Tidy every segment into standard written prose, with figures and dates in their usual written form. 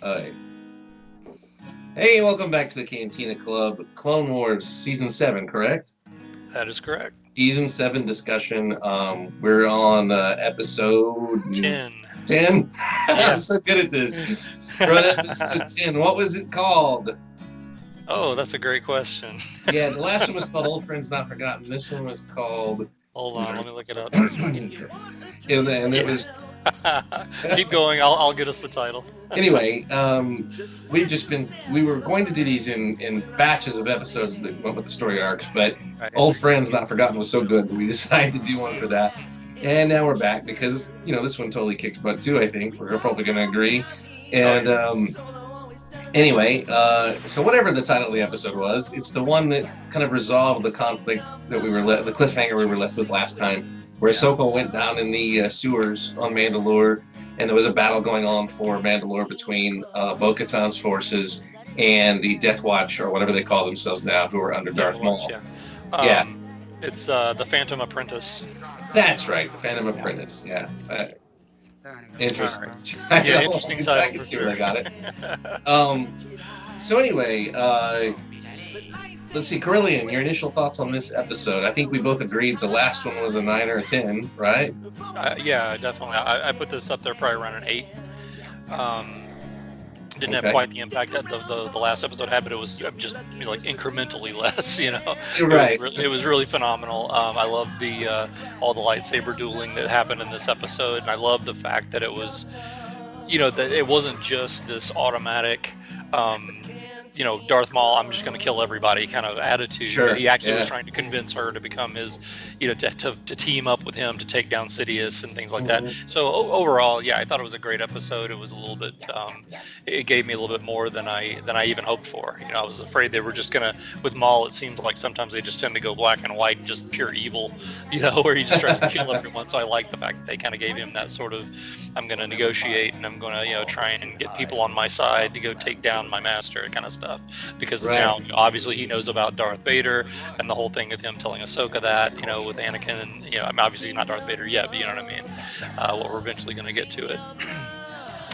Alright. Hey, welcome back to the Cantina Club. Clone Wars Season 7, correct? That is correct. Season 7 discussion. We're on episode 10. 10? Yeah. I'm so good at this. We're on episode 10. What was it called? Oh, that's a great question. Yeah, the last one was called Old Friends Not Forgotten. This one was called... Hold on, let me look it up. and it was... Keep going, I'll get us the title. Anyway, we were going to do these in batches of episodes that went with the story arcs, but Right. Old Friends Not Forgotten was so good that we decided to do one for that. And now we're back because, this one totally kicked butt too, I think. We're probably going to agree. And anyway, so whatever the title of the episode was, it's the one that kind of resolved the conflict that the cliffhanger we were left with last time, where Ahsoka went down in the sewers on Mandalore, and there was a battle going on for Mandalore between Bo-Katan's forces and the Death Watch, or whatever they call themselves now, who are under Darth Maul. Yeah. It's the Phantom Apprentice. That's right, the Phantom Apprentice. Yeah. Interesting. Right. Yeah, interesting title. I can see where they got it. So anyway, let's see, Corellian, your initial thoughts on this episode. I think we both agreed the last one was a 9 or a 10, right? Yeah, definitely. I put this up there probably around an 8. Didn't have quite the impact that the last episode had, but it was just like incrementally less, Right. It was really phenomenal. I love all the lightsaber dueling that happened in this episode, and I love the fact that it was, that it wasn't just this automatic, Darth Maul, I'm just going to kill everybody kind of attitude. Sure. He actually was trying to convince her to become his, to team up with him to take down Sidious and things like that. So overall, yeah, I thought it was a great episode. It was a little bit, it gave me a little bit more than I even hoped for. I was afraid they were just going to, with Maul, it seems like sometimes they just tend to go black and white and just pure evil, where he just tries to kill everyone. So I like the fact that they kind of gave him that sort of, I'm going to negotiate and I'm going to, try and get people on my side to go take down my master kind of stuff. Because now, obviously, he knows about Darth Vader and the whole thing with him telling Ahsoka that, with Anakin, and, obviously he's not Darth Vader yet, but you know what I mean? Well, we're eventually going to get to it.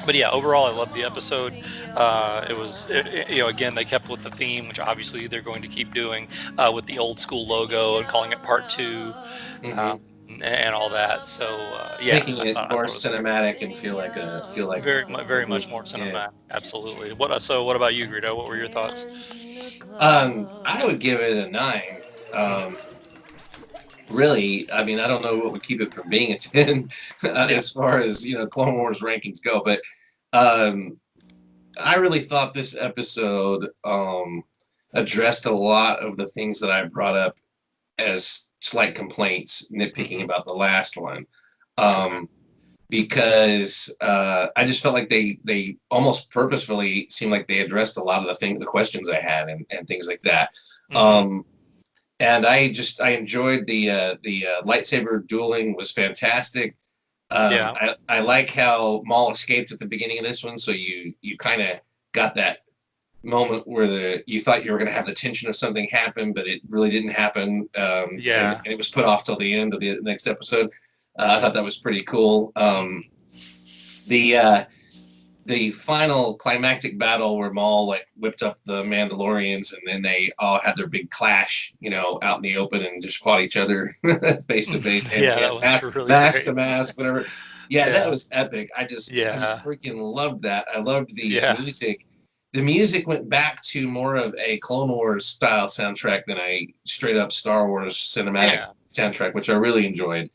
But yeah, overall, I loved the episode. It was, again, they kept with the theme, which obviously they're going to keep doing with the old school logo and calling it Part 2. And all that, so yeah, making it more cinematic and feel like very much more cinematic. Yeah. Absolutely. What about you, Greedo? What were your thoughts? I would give it a 9. Really, I mean, I don't know what would keep it from being a 10 as far as Clone Wars rankings go, but I really thought this episode addressed a lot of the things that I brought up as slight complaints, nitpicking about the last one, because I just felt like they almost purposefully seemed like they addressed a lot of the questions I had and things like that. And I enjoyed the lightsaber dueling was fantastic. I like how Maul escaped at the beginning of this one, so you kind of got that moment where you thought you were going to have the tension of something happen, but it really didn't happen. And it was put off till the end of the next episode. I thought that was pretty cool. The final climactic battle where Maul whipped up the Mandalorians, and then they all had their big clash, out in the open and just fought each other face to face. That was really mask to mask, whatever. Yeah, that was epic. I just freaking loved that. I loved the music. The music went back to more of a Clone Wars style soundtrack than a straight up Star Wars cinematic soundtrack, which I really enjoyed.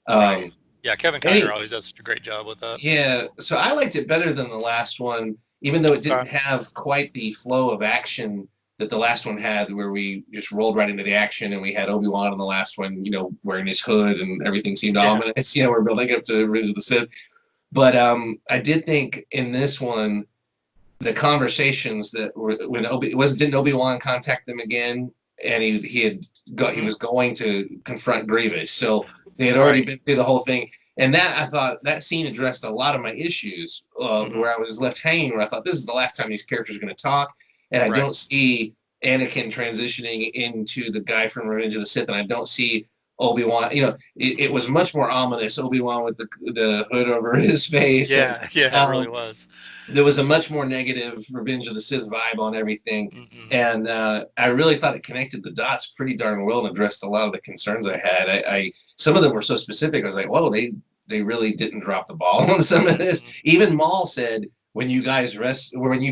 Yeah, Kevin Kiner always does such a great job with that. Yeah, so I liked it better than the last one, even though it didn't have quite the flow of action that the last one had, where we just rolled right into the action, and we had Obi-Wan in the last one, wearing his hood, and everything seemed ominous. We're building up to Revenge of the Sith. But I did think in this one, the conversations that were didn't Obi-Wan contact them again, and he was going to confront Grievous, so they had already been through the whole thing, and that I thought that scene addressed a lot of my issues where I was left hanging, where I thought this is the last time these characters are going to talk, and I don't see Anakin transitioning into the guy from Revenge of the Sith, and I don't see Obi-Wan. It was much more ominous. Obi-Wan with the hood over his face, and Yeah, yeah, it really was. there was a much more negative Revenge of the Sith vibe on everything. Hmm. And I really thought it connected the dots pretty darn well and addressed a lot of the concerns I had. Some of them were so specific. I was like, whoa, they really didn't drop the ball on some of this. Hmm. Even Maul said, when you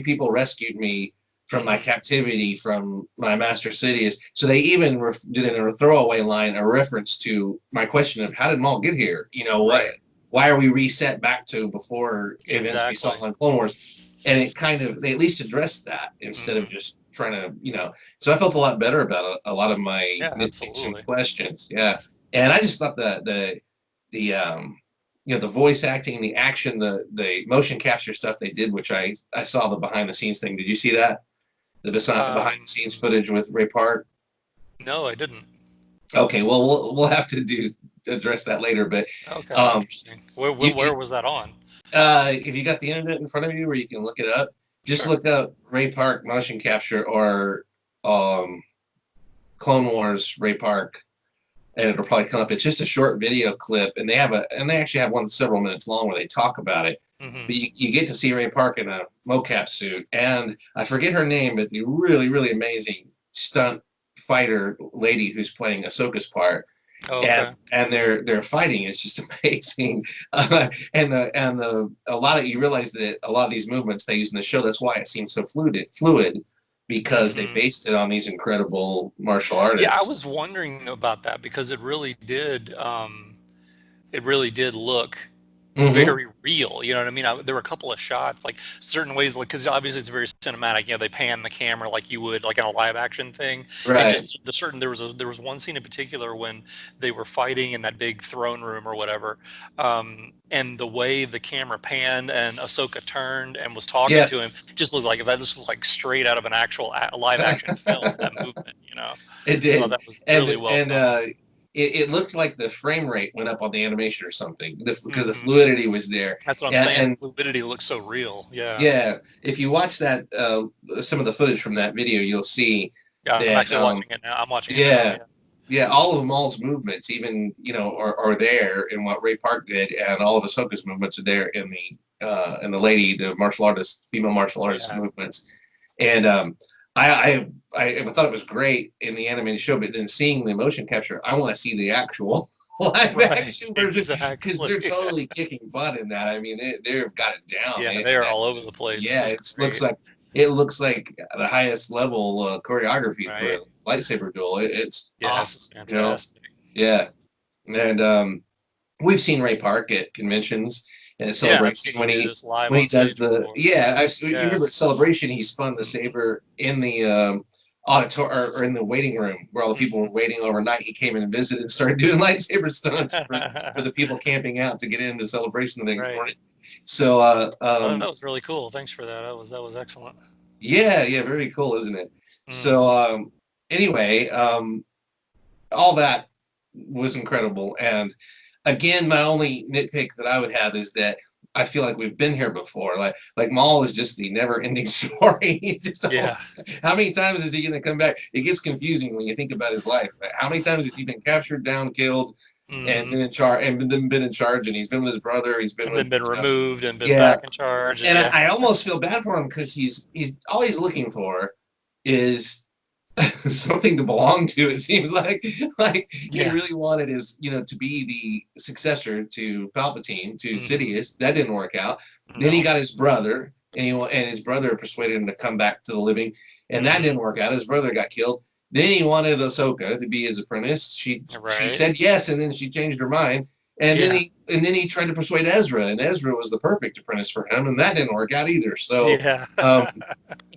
people rescued me from my Hmm. captivity from my master Sidious. So they even did in a throwaway line a reference to my question of how did Maul get here? Right. Why are we reset back to before events we saw Exactly. on Clone Wars? And they at least addressed that instead of Hmm. just trying to, so I felt a lot better about a lot of my Yeah, nitpicks and absolutely. questions. Yeah. And I just thought the voice acting, the action, the motion capture stuff they did, which I saw the behind the scenes thing. Did you see that? The behind the scenes Um, footage with Ray Park? no, I didn't. Okay, well, we'll have to address that later, but Okay, um, interesting. Where, you, where, you where was that on? if you got the internet in front of you where you can look it up, just Sure. look up Ray Park motion capture or um, Clone Wars Ray Park, and it'll probably come up. It's just a short video clip, and they actually have one that's several minutes long where they talk about it. Hmm. But you get to see Ray Park in a mocap suit, and I forget her name, but the really really amazing stunt fighter lady who's playing Ahsoka's part, Okay. and their fighting is just amazing. And a lot of you realize that a lot of these movements they use in the show. That's why it seems so fluid, because they Hmm. based it on these incredible martial Yeah, I artists. was wondering about that because it really did look Hmm. very real. You know what I mean? There were a couple of shots, like certain ways, like because obviously it's very cinematic. You know, they pan the camera like you would like in a live action thing, and Right. just there was one scene in particular when they were fighting in that big throne room or whatever, and the way the camera panned and Ahsoka turned and was talking Yeah. to him just looked like that. Just looked like straight out of an actual live action film. That movement, you know, It I thought did, that was really well and done. it looked like the frame rate went up on the animation or something, because the Hmm. fluidity was there. That's what I'm And, saying. The and fluidity looks so real. Yeah. yeah, if you watch that, some of the footage from that video, you'll see Yeah, I'm that, actually watching it now. I'm watching it now. yeah, Yeah. yeah, all of Maul's movements, even are there in what Ray Park did, and all of Ahsoka's movements are there in the martial artist, female martial artist Yeah. movements. And I thought it was great in the animated show, but then seeing the motion capture, I want to see the actual live Right. action version, because Exactly. they're totally kicking butt in that. I mean, they've got it down. Yeah, they are all over the place. It Yeah, was great. it looks like the highest level choreography for a Right. lightsaber duel. It's Yeah, awesome, it's fantastic. Yeah, and we've seen Ray Park at conventions and at Yeah, I've Celebration seen him do this live when he on does stage the before. yeah. You Yeah. remember at Celebration he spun the Hmm. saber in the auditor or in the waiting room where all the people were Hmm. waiting overnight. He came in and visited and started doing lightsaber stunts for the people camping out to get into Celebration the next Right. morning. So Oh, that was really cool. Thanks for that. That was excellent. yeah, yeah, very cool, isn't it? So Hmm. anyway, all that was incredible. And again, my only nitpick that I would have is that I feel like we've been here before. Like Maul is just the never-ending story. Yeah. How many times is he going to come back? It gets confusing when you think about his life. Right? How many times has he been captured, down, killed, and Hmm. been in charge, and then been in charge? And he's been with his brother. He's been And with, then been removed and been yeah. back in charge. And And yeah. I almost feel bad for him because he's all he's looking for is something to belong to. It seems like he Yeah. really wanted to be the successor to Palpatine, to Hmm. Sidious. That didn't work out. Then he No. got his brother, and his brother persuaded him to come back to the living, and that Hmm. didn't work out. His brother got killed. Then he wanted Ahsoka to be his apprentice. She Right. said yes, and then she changed her mind. And then Yeah. he tried to persuade Ezra, and Ezra was the perfect apprentice for him, and that didn't work out either. So Yeah. um,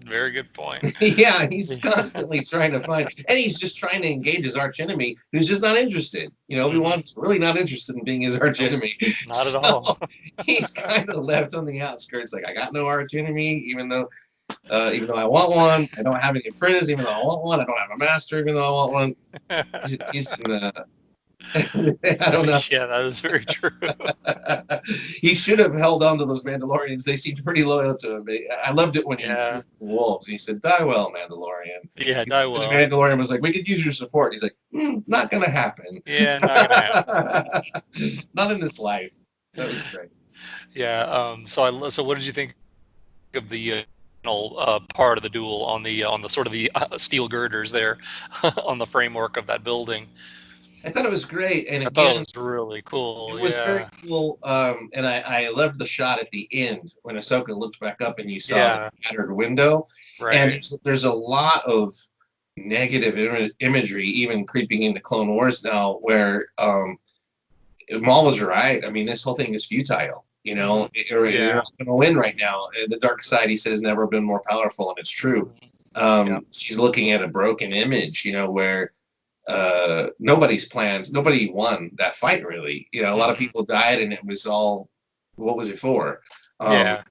Very good point. yeah, he's Yeah. constantly trying to find, and he's just trying to engage his archenemy, who's just not interested. Hmm. Obi-Wan's really not interested in being his Nope. archenemy, Not at all. so he's kind of left on the outskirts. Like, I got no archenemy, even though I want one. I don't have any apprentice, even though I want one. I don't have a master, even though I want one. He's in the I don't know. Yeah, that is very true. He should have held on to those Mandalorians. They seemed pretty loyal to him. I loved it when he Yeah. killed the wolves. He said, "Die well, Mandalorian." Yeah, die The well. Mandalorian was like, "We could use your support." He's like, "Not gonna happen." Yeah, not gonna happen. Not in this life. That was great. Yeah. So what did you think of the part of the duel on the sort of the steel girders there on the framework of that building? I thought it was great, and I thought it again, was really cool. it was very Yeah. cool. And I loved the shot at the end when Ahsoka looked back up and you saw the Yeah. shattered window. And Right. there's a lot of negative imagery even creeping into Clone Wars now, where Maul was right. I mean, this whole thing is futile. You know, you're Yeah. not going to win right now. And the dark side, he says, never been more powerful, and it's true. Mhm. Yeah. She's looking at a broken image, you know, where nobody won that fight really. You know, a lot of Mhm. people died, and it was all, what was it for? Um, Yeah.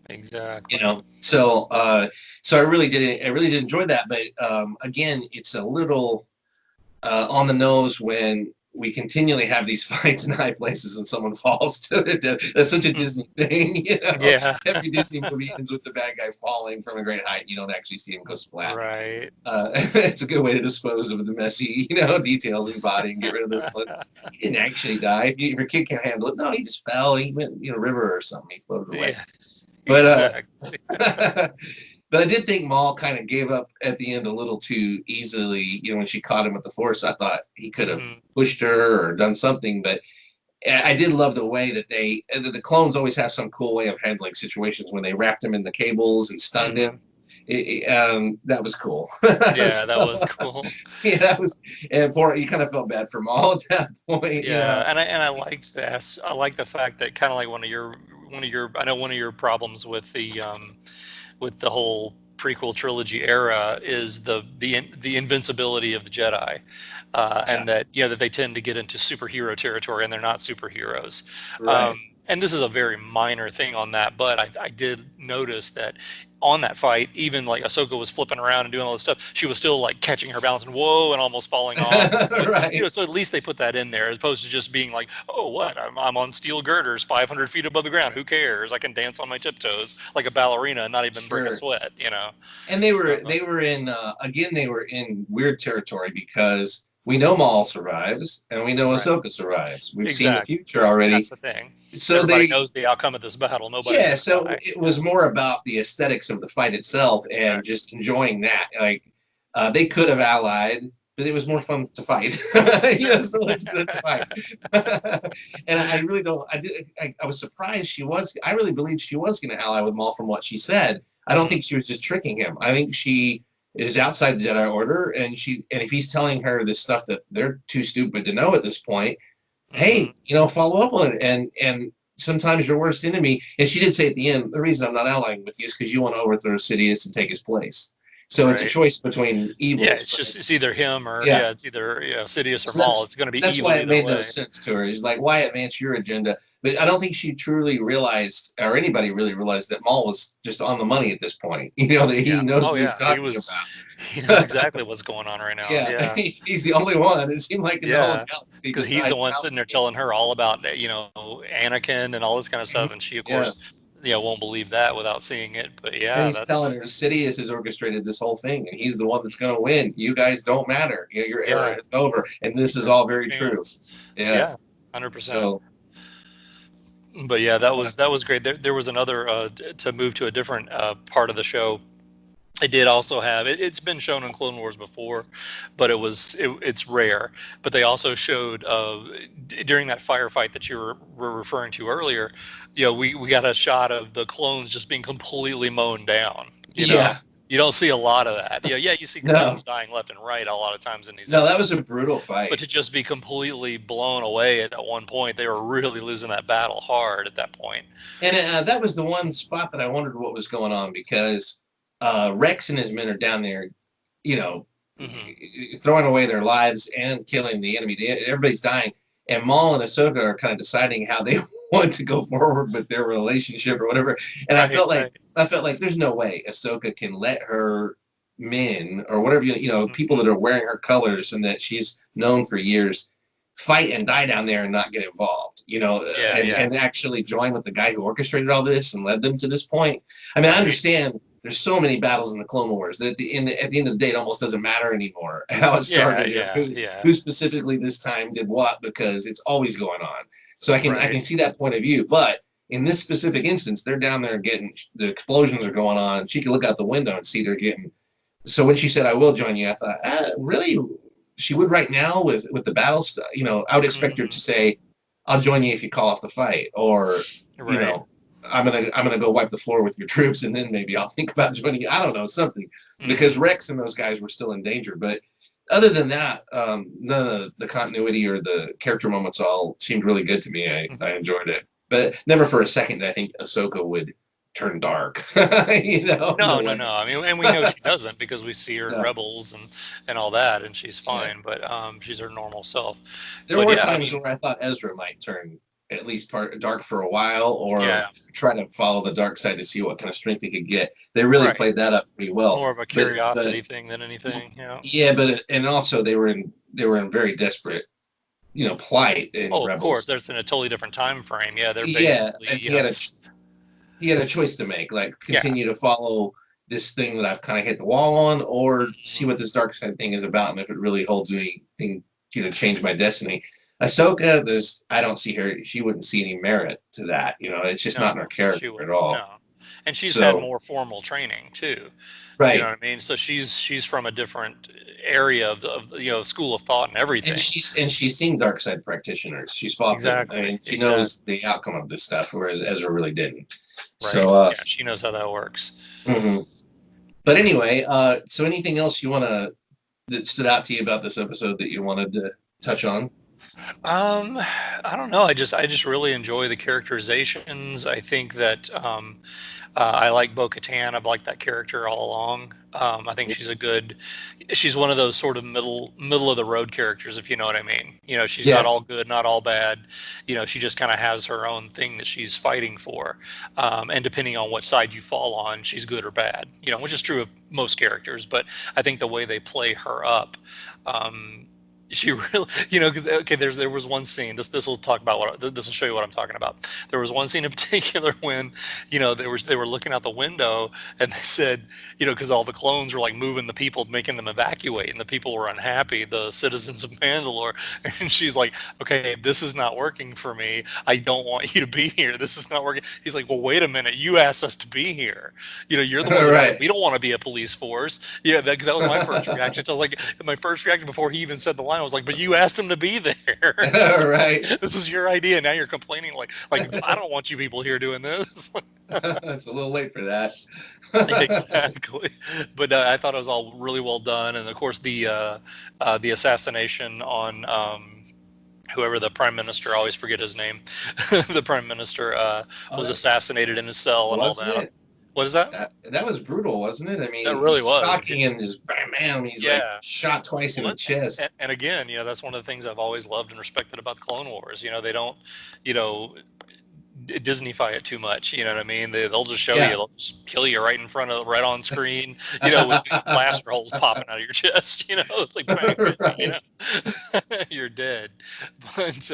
you Exactly. know, so I really did enjoy that. But again, it's a little on the nose when we continually have these fights in high places and someone falls to their death. That's such a Disney thing, you know. Yeah. Every Disney movie ends with the bad guy falling from a great height. You don't actually see him go splat. Right. It's a good way to dispose of the messy, you know, details in the body and get rid of the blood. He didn't actually die. If your kid can't handle it, no, he just fell. He went, you know, river or something. He floated away. Yeah. But Exactly. but I did think Maul kind of gave up at the end a little too easily. You know, when she caught him with the Force, I thought he could have Mhm. pushed her or done something. But I did love the way that the clones always have some cool way of handling situations when they wrapped him in the cables and stunned him. Mhm. That was cool. Yeah, that was So, cool. yeah, that was, and poor, you kind of felt bad for Maul at that point, you Yeah, know. I like the fact that kind of like one of your I know one of your problems with the whole prequel trilogy era is the invincibility of the Jedi, Yeah, and that that they tend to get into superhero territory and they're not superheroes. Um, right. and this is a very minor thing on that, but I did notice that on that fight, even like Ahsoka was flipping around and doing all this stuff, she was still like catching her balance and whoa and almost falling off. And so Right. so at least they put that in there as opposed to just being like, oh what, I'm on steel girders 500 feet above the ground. Who cares? I can dance on my tiptoes like a ballerina and not even break a Sure. sweat. And So they were in again, they were in weird territory because we know Maul survives and we know right. Ahsoka survives. We've seen the Exactly. future That's already. the thing. So Everybody they, knows the outcome of this battle. Nobody's yeah, going to so die. it Yeah, was more about the aesthetics of the fight itself and exactly. just enjoying that. Like they could have allied, but it was more fun to fight. You know, Sure. so let's fight. And I really don't. I was surprised she was. I really believed she was going to ally with Maul from what she said. I don't Mhm. think she was just tricking him. I think she is outside the Jedi Order, and if he's telling her this stuff that they're too stupid to know at this point, Mhm. hey, you know, follow up on it. And sometimes your worst enemy, and she did say at the end, the reason I'm not allying with you is because you want to overthrow Sidious and take his place. So it's a Right. choice between Yeah, evils. it's But just it's either him or yeah, it's either Sidious or so Maul. It's going to be that's why evil it either made no way. sense to her. He's like, why advance your agenda? But I don't think she truly realized, or anybody really realized, that Maul was just on the money at this point. You know, that he Yeah. knows Oh what he's yeah, he talking was. He knows about. exactly what's going on right now. Yeah, Yeah. he's the only one. It seemed like in the whole Yeah. galaxy Because he's the besides one sitting there Palpatine. telling her all about Anakin and all this kind of Mhm. stuff, and she of Yeah. course won't believe that without seeing it. But And yeah, he's telling that's her Sidious has orchestrated this whole thing, and he's the one that's going to win. You guys don't matter. You know, your era yeah. is over, and this is There's all no very true. chance. Yeah. Yeah, 100%. So, But yeah, uh, that was great. There was another to move to a different part of the show. It did also have it's been shown in Clone Wars before, but it's rare. But they also showed during that firefight that you were referring to earlier. We got a shot of the clones just being completely mown down. yeah, You don't see a lot of that. Yeah, you see no, clones dying left and right a lot of times in these no, that was episodes. a brutal But fight. to just be completely blown away at one point, they were really losing that battle hard at that point. And that was the one spot that I wondered what was going on because Rex and his men are down there, you know, Hmm. throwing away their lives and killing the enemy. Everybody's dying, and Maul and Ahsoka are kind of deciding how they want to go forward with their relationship or whatever. And Right, right. I felt like there's no way Ahsoka can let her men or whatever, you know, people that Hmm. are wearing her colors and that she's known for years fight and die down there and not get involved, and actually join with the guy who orchestrated all this and led them to this point. I mean, I understand there's so many battles in the Clone Wars that at the end of the day, it almost doesn't matter anymore how it started, who specifically this time did what, because it's always going on. So I can see that point of view, but in this specific instance, they're down there getting, the explosions are going on. She can look out the window and see they're getting. So when she said, "I will join you," I thought, really? She would right now with the battle stuff. I would expect her to say, "I'll join you if you call off the fight," or I'm gonna go wipe the floor with your troops, and then maybe I'll think about joining you. I don't know, something, because Rex and those guys were still in danger. But other than that, none of the continuity or the character moments all seemed really good to me. I enjoyed it, but never for a second did I think Ahsoka would turn dark. No. I mean, and we know she doesn't, because we see her in Rebels and all that, and she's fine. But she's her normal self. There were times where I thought Ezra might turn at least dark for a while, or try to follow the dark side to see what kind of strength he could get. They really played that up pretty well. More of a curiosity thing than anything. Yeah, but and also they were in very desperate, plight in Rebels. Of course, there's in a totally different time frame. Yeah, they're basically. And he had a choice to make, like continue to follow this thing that I've kind of hit the wall on, or see what this dark side thing is about, and if it really holds anything, change my destiny. Ahsoka, I don't see her. She wouldn't see any merit to that. It's just not in her character at all. No. And she's had more formal training too. Right. You know what I mean? So she's from a different area of the school of thought and everything. And she's seen dark side practitioners. She's fought them. I mean, she knows the outcome of this stuff, whereas Ezra really didn't. Right. So she knows how that works. Mm-hmm. But anyway, so anything else that stood out to you about this episode that you wanted to touch on? I don't know. I just really enjoy the characterizations. I think that I like Bo-Katan. I've liked that character all along. I think she's one of those sort of middle of the road characters, if you know what I mean. She's not all good, not all bad. She just kind of has her own thing that she's fighting for. And depending on what side you fall on, she's good or bad, which is true of most characters. But I think the way they play her up, she really, because there was one scene. This will talk about this will show you what I'm talking about. There was one scene in particular when, they were looking out the window, and they said, because all the clones were like moving the people, making them evacuate, and the people were unhappy, the citizens of Mandalore. And she's like, "Okay, this is not working for me. I don't want you to be here. This is not working." He's like, "Well, wait a minute. You asked us to be here. You're the one. Right. We don't want to be a police force." Yeah, because that was my first reaction. So I was like, my first reaction before he even said the line, I was like, "But you asked him to be there." Right. This is your idea. Now you're complaining like I don't want you people here doing this. It's a little late for that. Exactly. But I thought it was all really well done, and of course the assassination on whoever the prime minister, I always forget his name. The prime minister was assassinated in his cell and all that. It? What is that? That was brutal, wasn't it? I mean, that really was. Talking and just bam, he's like shot twice in the chest. And again, that's one of the things I've always loved and respected about the Clone Wars. They don't, Disneyfy it too much. You know what I mean? They'll just show you, they'll just kill you right on screen. With blaster holes popping out of your chest. It's like bang, right. You're dead. But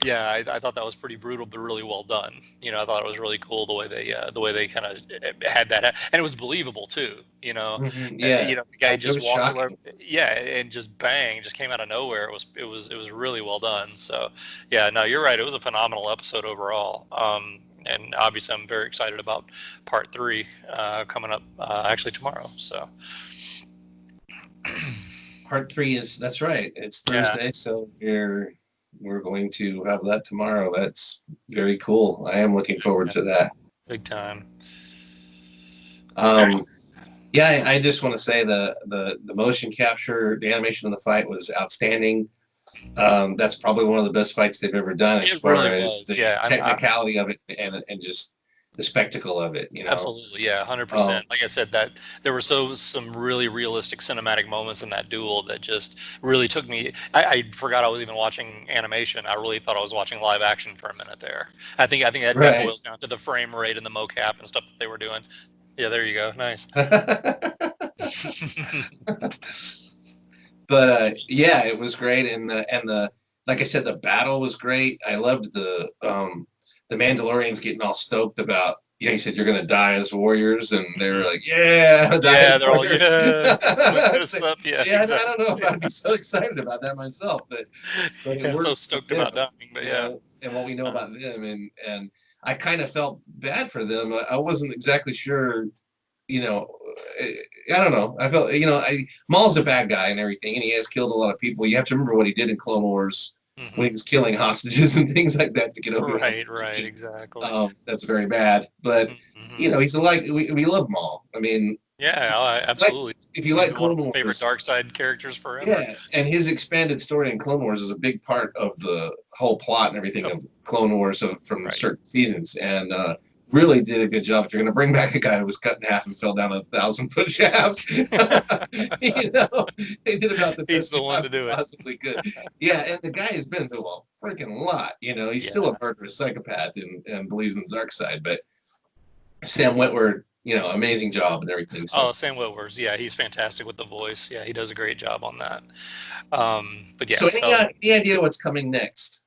I thought that was pretty brutal, but really well done. I thought it was really cool the way they kind of had that, and it was believable too. Mm-hmm. The guy just walked away, and just bang, just came out of nowhere. It was really well done. So no, you're right. It was a phenomenal episode overall. And obviously, I'm very excited about part 3 coming up actually tomorrow. So. Part 3 that's right. It's Thursday, so we're going to have that tomorrow. That's very cool. I am looking forward to that. Big time. I just want to say the motion capture, the animation of the fight was outstanding. That's probably one of the best fights they've ever done as far as the technicality of it and just the spectacle of it, Absolutely, 100%. Like I said, that there were some really realistic cinematic moments in that duel that just really took me. I forgot I was even watching animation. I really thought I was watching live action for a minute there. I think that boils down to the frame rate and the mocap and stuff that they were doing. Yeah, there you go. Nice. But it was great, and the like I said, the battle was great. I loved the Mandalorians getting all stoked about. You said you're gonna die as warriors, and they were like, "Yeah, die Yeah, as they're all warriors." lift us Like, up. Yeah, yeah, I exactly. don't know if I'd be so excited about that myself, but it Yeah, so worked for stoked about them, dying, but yeah. and what we know Uh, about them, and I kind of felt bad for them. I wasn't exactly sure, you know, I, I don't know. I felt, Maul's a bad guy and everything, and he has killed a lot of people. You have to remember what he did in Clone Wars when mhm. he was killing hostages and things like that to get Obi-Wan's Right, attention. exactly. That's very bad. But Mhm. he's we love Maul. I mean, Yeah, like absolutely. if you He's like been one of Clone my favorite Wars, dark side characters forever. yeah, and his expanded story in Clone Wars is a big part of the whole plot and everything Yep. of Clone Wars from Right. certain seasons, and really did a good job. If you're going to bring back a guy who was cut in half and fell down a 1,000-foot shaft, they did about the He's best the one job to they do it. possibly could. Yeah, and the guy has been through a freaking lot. He's still Yeah. a murderous psychopath and believes in the dark side, but Sam Witwer, amazing job and everything. So, Oh, Sam Witwer. Yeah, he's fantastic with the voice. Yeah, he does a great job on that. But yeah, so so any idea what's coming next?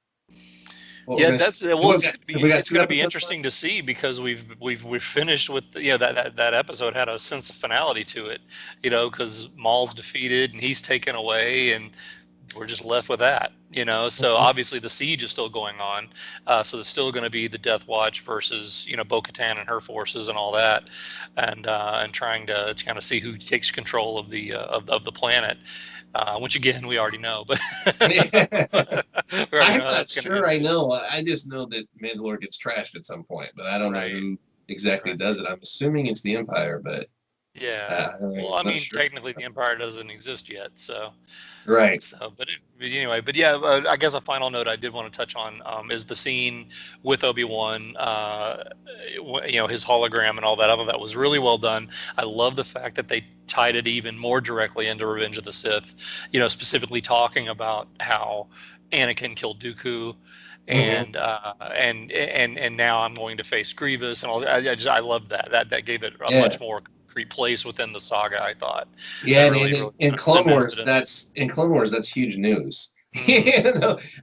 What we're yeah, gonna see? that's well. Have we got It's two gonna be episodes left? interesting to see because we've finished with that episode had a sense of finality to it, because Maul's defeated and he's taken away and we're just left with that. So Mhm. obviously the siege is still going on, so there's still going to be the Death Watch versus Bo-Katan and her forces and all that, and trying to kind of see who takes control of the of the planet, which again we already know, but we already I'm know how not that's going to sure end. I know. I just know that Mandalore gets trashed at some point, but I don't know Right. who exactly Right. does it. I'm assuming it's the Empire, but Yeah. Well, I'm I not mean, sure. technically, the Empire doesn't exist yet, so. Right. But anyway, but yeah, I guess a final note I did want to touch on is the scene with Obi-Wan, his hologram and all that. I thought that was really well done. I love the fact that they tied it even more directly into Revenge of the Sith, specifically talking about how Anakin killed Dooku. Hmm. And now I'm going to face Grievous and all. I love that. That gave it a Yeah. much more concrete place within the saga. I thought Yeah, that and really really in Clone cemented Wars, it. that's huge news. Hmm.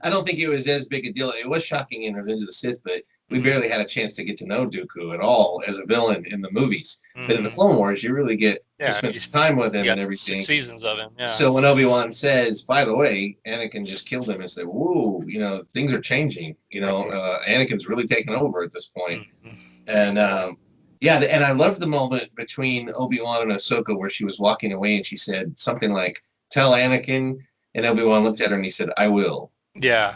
I don't think it was as big a deal. It was shocking in Revenge of the Sith, but we Hmm. barely had a chance to get to know Dooku at all as a villain in the movies. But in the Hmm. Clone Wars, you really get to Yeah, spend some time with you him and got six everything. seasons of him. Yeah. So when Obi-Wan says, by the way, Anakin just killed him, and say, "Whoa, things are changing. Anakin's really taking over at this point." Hmm. And Exactly. yeah, and I loved the moment between Obi-Wan and Ahsoka where she was walking away and she said something like, "Tell Anakin," and Obi-Wan looked at her and he said, "I will." Yeah,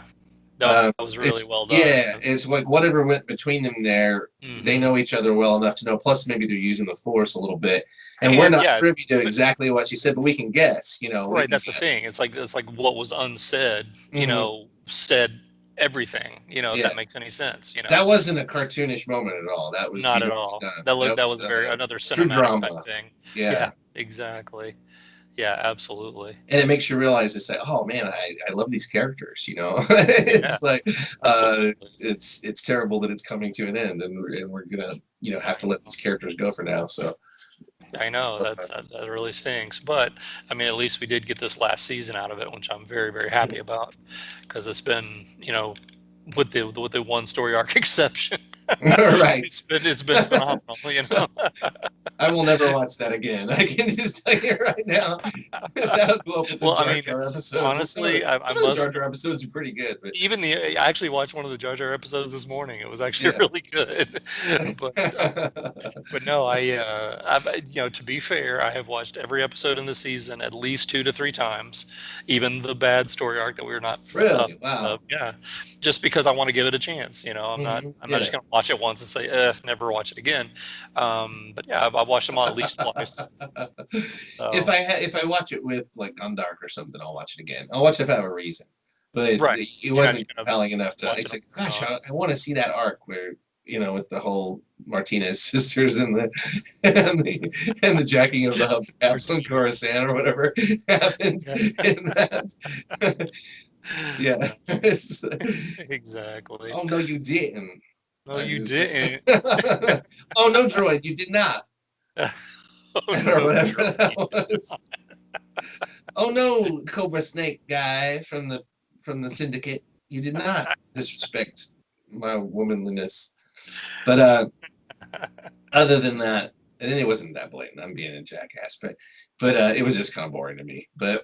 that was really well done. It's like whatever went between them there. They Hmm. know each other well enough to know. Plus, maybe they're using the Force a little bit, and we're And not yeah, privy to but exactly what she said, but we can guess. We right, can that's the guess. thing. It's like what was unsaid, Hmm. said everything. If Yeah, that makes any sense. that wasn't a cartoonish moment at all. That was Not at beautifully all. done. That That that was was a very another true cinematic type drama. thing. Yeah. Yeah, exactly. Yeah, absolutely. And it makes you realize it's like, oh man, I love these characters. Yeah, It's like absolutely. it's terrible that it's coming to an end, and we're gonna have to I let know. these characters go for now. So I know that really stinks, but I mean, at least we did get this last season out of it, which I'm very, very happy about, because it's been, with the one story arc exception, right. it's been phenomenal, I will never watch that again. I can just tell you right now. That was well with the Well, I Jar mean, Jar episodes. Well, honestly, I some of the Jar must Jar episodes are pretty good, but I actually watched one of the Jar Jar episodes this morning. It was actually yeah. really good, but no, to be fair, I have watched every episode in the season at least 2 to 3 times, even the bad story arc that we were not Really, fond of. wow. Yeah, just because I want to give it a chance. I'm not just Yeah. gonna watch it once and say, never watch it again. But yeah, I've watched them all at least twice. If So if I watch it with like on dark or something, I'll watch it again. I'll watch it if I have a reason. But right, it you're not wasn't just gonna compelling enough to. watch it It's on like, your gosh, own. I want to see that arc where with the whole Martinez sisters and the jacking of the hubcaps on Martinez. Coruscant or whatever happened Yeah. in that. Yeah. No, exactly. Oh no, you didn't. No, I you just say. didn't. Oh no, droid, you did not, Oh or no, whatever Troy. that was. Oh no, Cobra Snake guy from the from the Syndicate. You did not disrespect my womanliness. But other than that, and then it wasn't that blatant. I'm being a jackass, but it was just kind of boring to me. Yeah,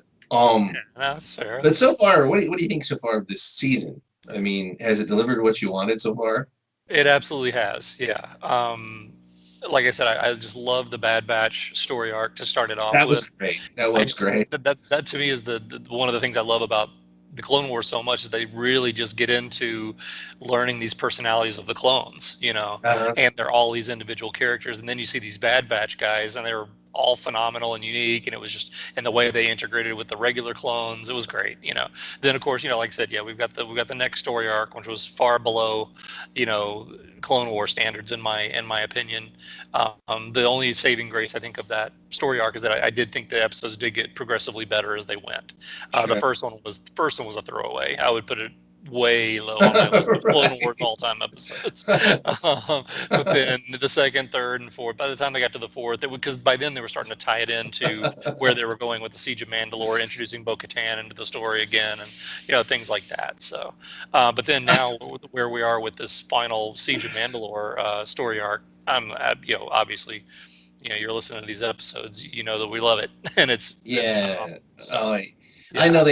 that's fair. But so far, what do you think so far of this season? I mean, has it delivered what you wanted so far? It absolutely has. Yeah. Like I said, I just love the Bad Batch story arc to start it off That was with. great. That I was just great. that to me is the one of the things I love about the Clone Wars so much is they really just get into learning these personalities of the clones, Uh-huh. and they're all these individual characters, and then you see these Bad Batch guys, and they're all phenomenal and unique, and it was just and the way they integrated with the regular clones, it was great. Then of course, like I said, yeah, we got the next story arc, which was far below, Clone War standards in my opinion. The only saving grace I think of that story arc is that I did think the episodes did get progressively better as they went. The Sure. first one was a throwaway. I would put it way low on my list of Clone Wars Right. all-time episodes. But then the second, third, and fourth. By the time they got to the fourth, because by then they were starting to tie it into where they were going with the Siege of Mandalore, introducing Bo-Katan into the story again, and things like that. So, but then now where we are with this final Siege of Mandalore story arc, I'm obviously you're listening to these episodes, you know that we love it, and it's been Yeah. phenomenal. So Uh, I yeah. know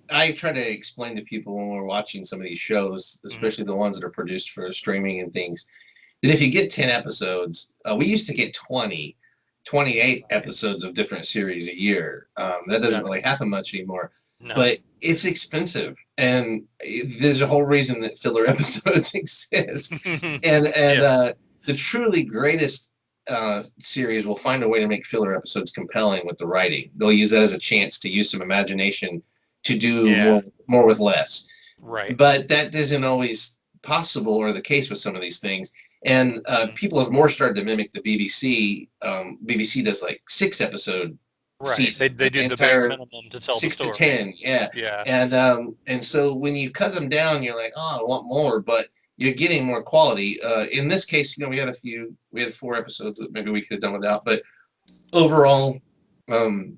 I try to explain to people when we're watching some of these shows, Hmm. especially the ones that are produced for streaming and things, that if you get 10 episodes, we used to get 20, 28 Right. episodes of different series a year. That doesn't Exactly. really happen much anymore, No. but it's expensive. And there's a whole reason that filler episodes exist. And Yeah. the truly greatest series will find a way to make filler episodes compelling with the writing. They'll use that as a chance to use some imagination to do Yeah. more with less. Right. But that isn't always possible or the case with some of these things. And Mhm. people have more started to mimic the BBC. BBC does like 6 episode Right. They seasons, they an did the bare entire minimum to tell the 6 to 10, story. yeah. Yeah. And so when you cut them down, you're like, oh, I want more, but you're getting more quality. In this case, we had 4 episodes that maybe we could have done without, but overall, um,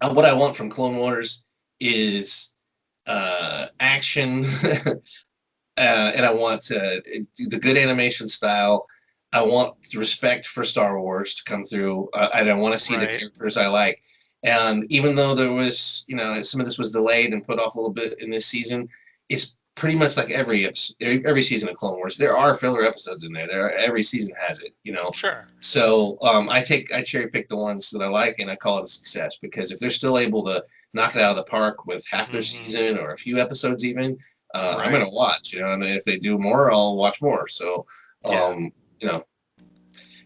what I want from Clone Wars is action, and I want the good animation style. I want respect for Star Wars to come through, and I want to see the Right. characters I like. And even though there was, some of this was delayed and put off a little bit in this season, it's pretty much like every season of Clone Wars. There are filler episodes in there. Every season has it. Sure. So I cherry pick the ones that I like, and I call it a success because if they're still able to knock it out of the park with half their Hmm. season or a few episodes even, I'm Right. gonna watch. And if they do more, I'll watch more. So, Yeah. you know,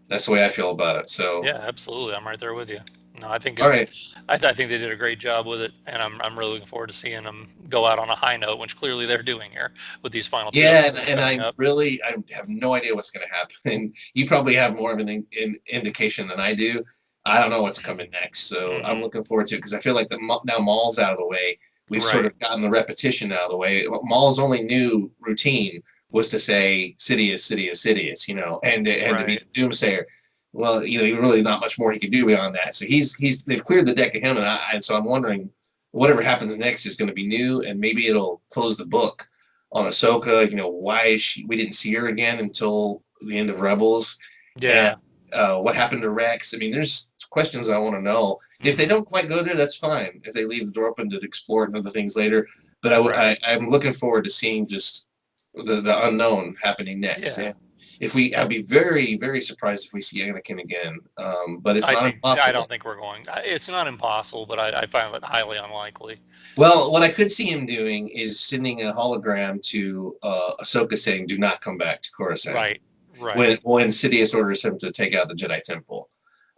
that's the way I feel about it. So, Yeah. Absolutely. I'm right there with you. No, I think all right, I think they did a great job with it, and I'm really looking forward to seeing them go out on a high note, which clearly they're doing here with these final two yeah, and, episodes and coming I up. really I have no idea what's gonna happen. You probably have more of an indication than I do. I don't know what's coming next, so I'm Hmm. looking forward to it because I feel like now Maul's out of the way. We've sort Right. of gotten the repetition out of the way. Maul's only new routine was to say Sidious, Sidious, Sidious, and to be Right. the Doomsayer. Well, really not much more he can do beyond that. So they've cleared the deck of him, and so I'm wondering whatever happens next is going to be new, and maybe it'll close the book on Ahsoka. Why we didn't see her again until the end of Rebels, and Yeah. what happened to Rex. I mean, there's questions I want to know. If they Hmm. don't quite go there, that's fine. If they leave the door open to explore it and other things later, but Right. I'm looking forward to seeing just the unknown happening next. Yeah. And I'd be very, very surprised if we see Anakin again. But it's not I don't impossible. think we're going. It's not impossible, but I find it highly unlikely. Well, what I could see him doing is sending a hologram to Ahsoka saying, "Do not come back to Coruscant." Right. Right. When Sidious orders him to take out the Jedi Temple,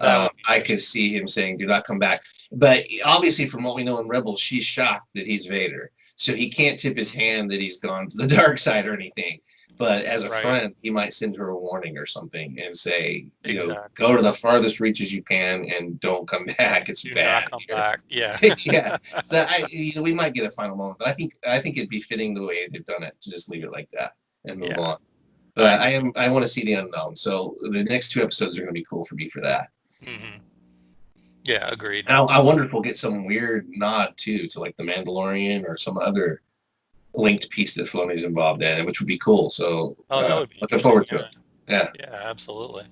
That would be I could interesting. see him saying, "Do not come back." But obviously, from what we know in Rebels, she's shocked that he's Vader, so he can't tip his Mhm. hand that he's gone to the dark side or anything. But as a Right. friend, he might send her a warning or something and say, Exactly. go to the farthest reaches you can and don't come back. It's Do not bad come here. back. Yeah. Yeah. So we might get a final moment, but I think it'd be fitting the way they've done it to just leave it like that and move Yeah. on. But I agree. I want to see the unknown. So the next 2 episodes are going to be cool for me for that. Hmm. Yeah. Agreed. And I So wonder if we'll get some weird nod too to like the Mandalorian or some other. linked piece that Filoni's involved in, which would be cool. So that would be looking interesting. forward to Yeah. it. Yeah. Yeah, absolutely.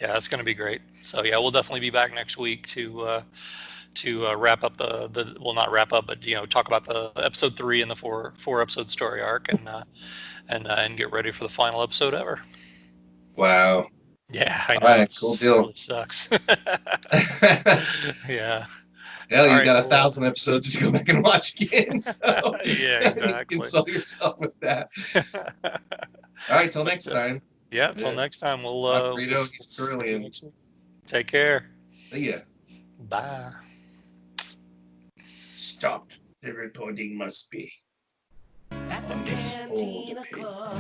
Yeah, it's going to be great. So yeah, we'll definitely be back next week to wrap up the well, not wrap up, but talk about the episode 3 in the four episode story arc, and get ready for the final episode ever. Wow. Yeah, I All know, right, cool it deal. really sucks. Yeah. Hell, All you right. got Well, 1,000 episodes to go back and watch again. So yeah, you exactly. console yourself with that. All right, till next time. Yeah, till next time. We'll Greedo, he's see you Corellian. next week. Take care. See ya. Bye. Stopped. The recording must be. At the This old Cantina pig. Club.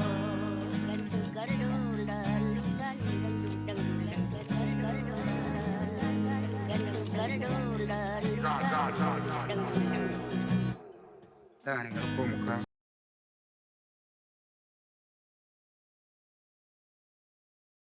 Dani, grupo muka.